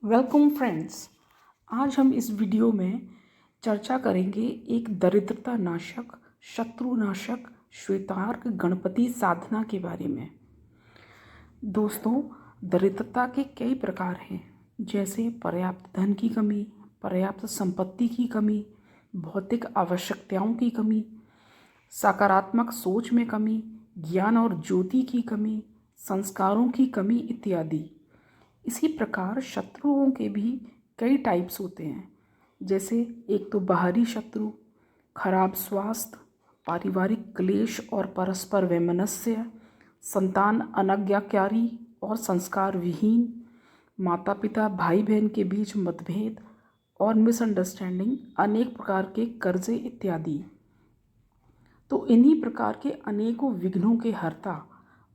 Welcome friends. आज हम इस वीडियो में चर्चा करेंगे एक दरिद्रता नाशक, शत्रुनाशक श्वेतार्क गणपति साधना के बारे में। दोस्तों, दरिद्रता के कई प्रकार हैं, जैसे पर्याप्त धन की कमी, पर्याप्त संपत्ति की कमी, भौतिक आवश्यकताओं की कमी, सकारात्मक सोच में कमी, ज्ञान और ज्योति की कमी, संस्कारों की कमी इत्यादि। इसी प्रकार शत्रुओं के भी कई टाइप्स होते हैं, जैसे एक तो बाहरी शत्रु, खराब स्वास्थ्य, पारिवारिक क्लेश और परस्पर वैमनस्य, संतान अनाज्ञाकारी और संस्कार विहीन, माता पिता भाई बहन के बीच मतभेद और मिसअंडरस्टैंडिंग, अनेक प्रकार के कर्जे इत्यादि। तो इन्हीं प्रकार के अनेकों विघ्नों के हर्ता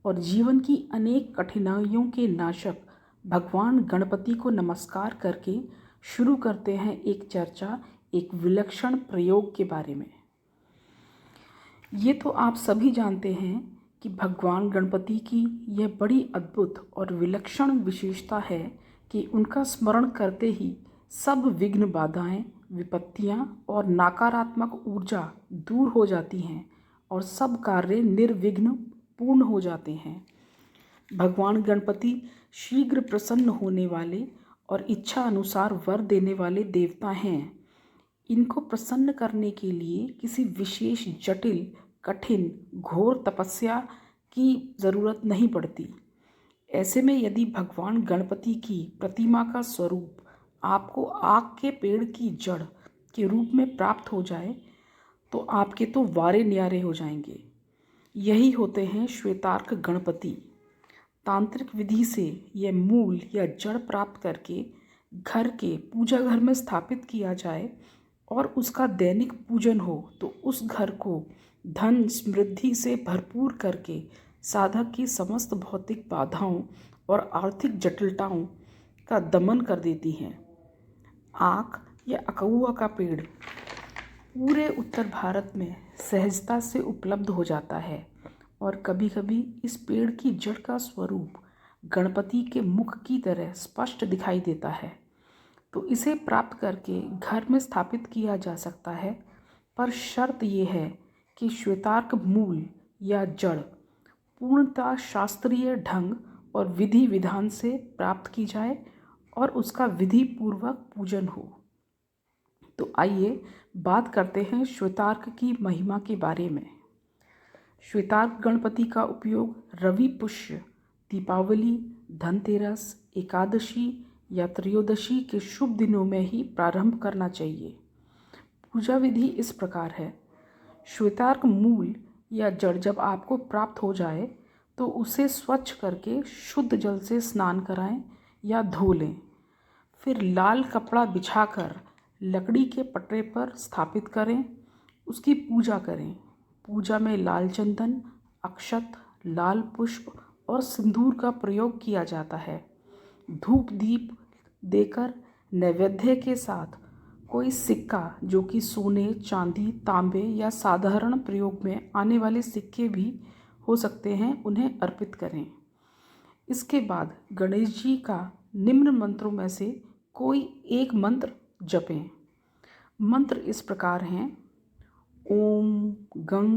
और जीवन की अनेक कठिनाइयों के नाशक भगवान गणपति को नमस्कार करके शुरू करते हैं एक चर्चा, एक विलक्षण प्रयोग के बारे में। ये तो आप सभी जानते हैं कि भगवान गणपति की यह बड़ी अद्भुत और विलक्षण विशेषता है कि उनका स्मरण करते ही सब विघ्न, बाधाएं, विपत्तियां और नकारात्मक ऊर्जा दूर हो जाती हैं और सब कार्य निर्विघ्न पूर्ण हो जाते हैं। भगवान गणपति शीघ्र प्रसन्न होने वाले और इच्छा अनुसार वर देने वाले देवता हैं। इनको प्रसन्न करने के लिए किसी विशेष जटिल, कठिन, घोर तपस्या की ज़रूरत नहीं पड़ती। ऐसे में यदि भगवान गणपति की प्रतिमा का स्वरूप आपको आक के पेड़ की जड़ के रूप में प्राप्त हो जाए तो आपके तो वारे न्यारे हो जाएंगे। यही होते हैं श्वेतार्क गणपति। तांत्रिक विधि से यह मूल या जड़ प्राप्त करके घर के पूजा घर में स्थापित किया जाए और उसका दैनिक पूजन हो तो उस घर को धन समृद्धि से भरपूर करके साधक की समस्त भौतिक बाधाओं और आर्थिक जटिलताओं का दमन कर देती हैं। आक या अकउआ का पेड़ पूरे उत्तर भारत में सहजता से उपलब्ध हो जाता है और कभी कभी इस पेड़ की जड़ का स्वरूप गणपति के मुख की तरह स्पष्ट दिखाई देता है। तो इसे प्राप्त करके घर में स्थापित किया जा सकता है, पर शर्त यह है कि श्वेतार्क मूल या जड़ पूर्णतः शास्त्रीय ढंग और विधि विधान से प्राप्त की जाए और उसका विधि पूर्वक पूजन हो। तो आइए बात करते हैं श्वेतार्क की महिमा के बारे में। श्वेतार्क गणपति का उपयोग रवि पुष्य, दीपावली, धनतेरस, एकादशी या त्रयोदशी के शुभ दिनों में ही प्रारंभ करना चाहिए। पूजा विधि इस प्रकार है। श्वेतार्क मूल या जड़ जब आपको प्राप्त हो जाए तो उसे स्वच्छ करके शुद्ध जल से स्नान कराएं या धो लें। फिर लाल कपड़ा बिछाकर लकड़ी के पटरे पर स्थापित करें, उसकी पूजा करें। पूजा में लाल चंदन, अक्षत, लाल पुष्प और सिंदूर का प्रयोग किया जाता है। धूप दीप देकर नैवेद्य के साथ कोई सिक्का, जो कि सोने, चांदी, तांबे या साधारण प्रयोग में आने वाले सिक्के भी हो सकते हैं, उन्हें अर्पित करें। इसके बाद गणेश जी का निम्न मंत्रों में से कोई एक मंत्र जपें। मंत्र इस प्रकार हैं: ओम गं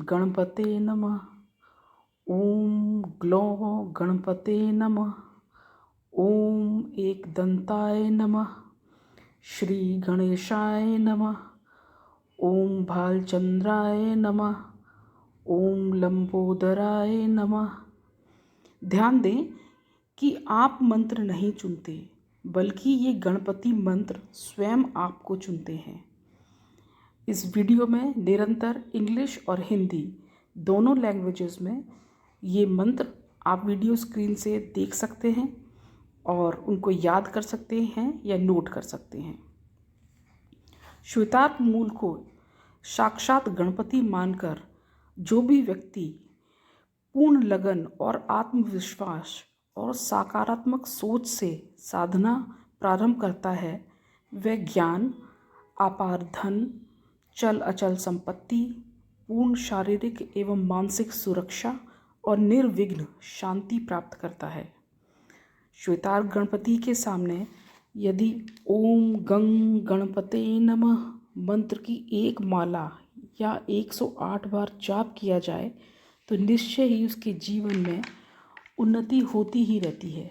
गणपते नमः, ओम ग्लौं गणपते नमः, ओम एकदंताय नमः, श्री गणेशाय नमः, ओम भालचंद्राय नमः, ओम लंबोदराय नमः। ध्यान दें कि आप मंत्र नहीं चुनते, बल्कि ये गणपति मंत्र स्वयं आपको चुनते हैं। इस वीडियो में निरंतर इंग्लिश और हिंदी दोनों लैंग्वेजेस में ये मंत्र आप वीडियो स्क्रीन से देख सकते हैं और उनको याद कर सकते हैं या नोट कर सकते हैं। श्वेतार्क मूल को साक्षात गणपति मानकर जो भी व्यक्ति पूर्ण लगन और आत्मविश्वास और सकारात्मक सोच से साधना प्रारंभ करता है, वह ज्ञान, अपार धन, चल अचल संपत्ति, पूर्ण शारीरिक एवं मानसिक सुरक्षा और निर्विघ्न शांति प्राप्त करता है। श्वेतार्क गणपति के सामने यदि ओम गं गणपते नमः मंत्र की एक माला या 108 बार जाप किया जाए तो निश्चय ही उसके जीवन में उन्नति होती ही रहती है।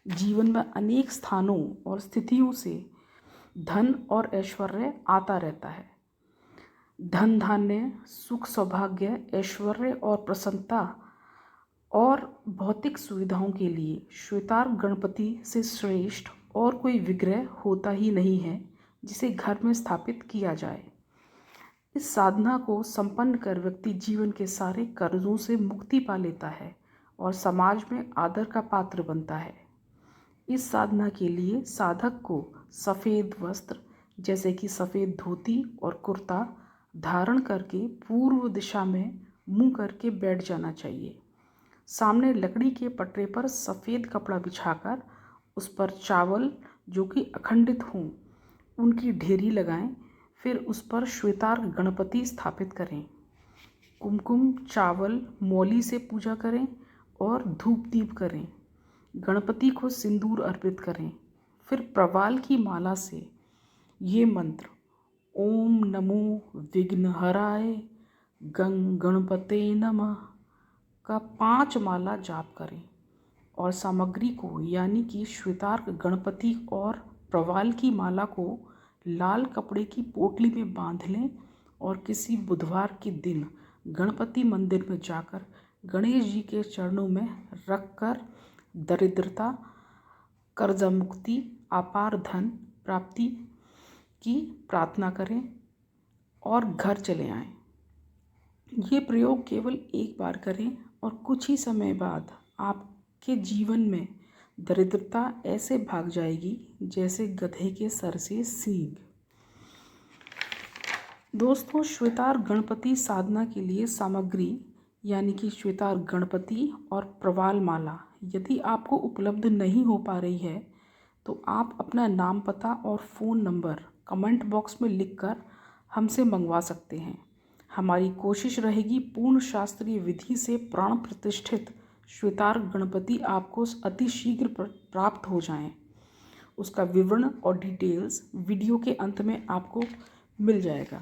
जीवन में अनेक स्थानों और स्थितियों से धन और ऐश्वर्य आता रहता है। धन धान्य, सुख सौभाग्य, ऐश्वर्य और प्रसन्नता और भौतिक सुविधाओं के लिए श्वेतार्क गणपति से श्रेष्ठ और कोई विग्रह होता ही नहीं है जिसे घर में स्थापित किया जाए। इस साधना को संपन्न कर व्यक्ति जीवन के सारे कर्जों से मुक्ति पा लेता है और समाज में आदर का पात्र बनता है। इस साधना के लिए साधक को सफ़ेद वस्त्र जैसे कि सफ़ेद धोती और कुर्ता धारण करके पूर्व दिशा में मुंह करके बैठ जाना चाहिए। सामने लकड़ी के पटरे पर सफ़ेद कपड़ा बिछाकर उस पर चावल जो कि अखंडित हों उनकी ढेरी लगाएं। फिर उस पर श्वेतार्क गणपति स्थापित करें। कुमकुम चावल मौली से पूजा करें और धूप दीप करें। गणपति को सिंदूर अर्पित करें। फिर प्रवाल की माला से ये मंत्र ओम नमो विघ्नहराय गं गणपते नमः का 5 माला जाप करें और सामग्री को यानी कि श्वेतार्क गणपति और प्रवाल की माला को लाल कपड़े की पोटली में बांध लें और किसी बुधवार के दिन गणपति मंदिर में जाकर गणेश जी के चरणों में रखकर दरिद्रता, कर्जा मुक्ति, अपार धन प्राप्ति की प्रार्थना करें और घर चले आएं। ये प्रयोग केवल एक बार करें और कुछ ही समय बाद आपके जीवन में दरिद्रता ऐसे भाग जाएगी जैसे गधे के सर से सींग। दोस्तों, श्वेतार्क गणपति साधना के लिए सामग्री यानी कि श्वेतार्क गणपति और प्रवाल माला यदि आपको उपलब्ध नहीं हो पा रही है तो आप अपना नाम, पता और फ़ोन नंबर कमेंट बॉक्स में लिखकर हमसे मंगवा सकते हैं। हमारी कोशिश रहेगी पूर्ण शास्त्रीय विधि से प्राण प्रतिष्ठित श्वेतार्क गणपति आपको अति शीघ्र प्राप्त हो जाएं। उसका विवरण और डिटेल्स वीडियो के अंत में आपको मिल जाएगा।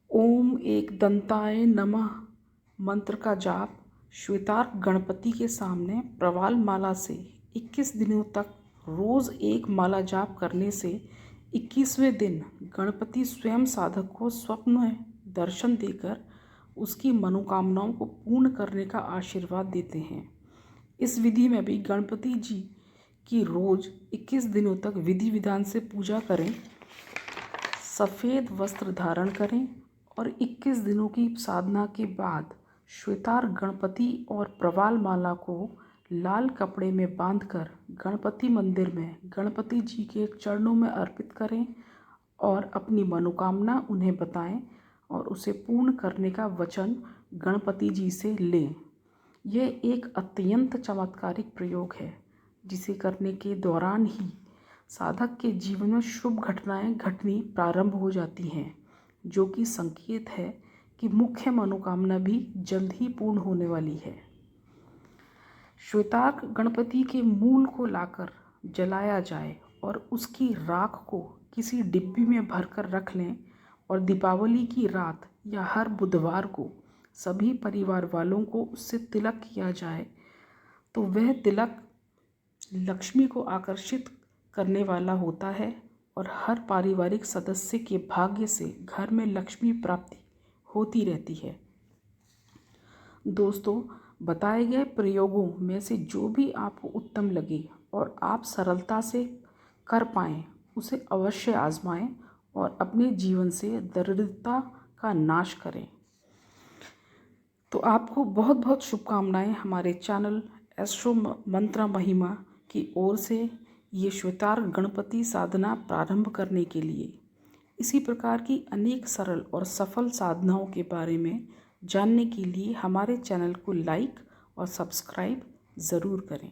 ओम एक दंताय नमः मंत्र का जाप श्वेतार्क गणपति के सामने प्रवाल माला से 21 दिनों तक रोज़ एक माला जाप करने से 21वें दिन गणपति स्वयं साधक को स्वप्न में दर्शन देकर उसकी मनोकामनाओं को पूर्ण करने का आशीर्वाद देते हैं। इस विधि में भी गणपति जी की रोज़ 21 दिनों तक विधि विधान से पूजा करें, सफ़ेद वस्त्र धारण करें और 21 दिनों की साधना के बाद श्वेतार्क गणपति और प्रवाल माला को लाल कपड़े में बांधकर गणपति मंदिर में गणपति जी के चरणों में अर्पित करें और अपनी मनोकामना उन्हें बताएं और उसे पूर्ण करने का वचन गणपति जी से लें। यह एक अत्यंत चमत्कारिक प्रयोग है जिसे करने के दौरान ही साधक के जीवन में शुभ घटनाएं घटनी प्रारंभ हो जाती हैं, जो कि संकेत है कि मुख्य मनोकामना भी जल्द ही पूर्ण होने वाली है। श्वेतार्क गणपति के मूल को लाकर जलाया जाए और उसकी राख को किसी डिब्बी में भरकर रख लें और दीपावली की रात या हर बुधवार को सभी परिवार वालों को उससे तिलक किया जाए तो वह तिलक लक्ष्मी को आकर्षित करने वाला होता है और हर पारिवारिक सदस्य के भाग्य से घर में लक्ष्मी प्राप्ति होती रहती है। दोस्तों, बताए गए प्रयोगों में से जो भी आपको उत्तम लगे और आप सरलता से कर पाएँ उसे अवश्य आजमाएं और अपने जीवन से दरिद्रता का नाश करें। तो आपको बहुत बहुत शुभकामनाएं हमारे चैनल एस्ट्रो मंत्र महिमा की ओर से ये श्वेतार्क गणपति साधना प्रारंभ करने के लिए। इसी प्रकार की अनेक सरल और सफल साधनाओं के बारे में जानने के लिए हमारे चैनल को लाइक और सब्सक्राइब ज़रूर करें।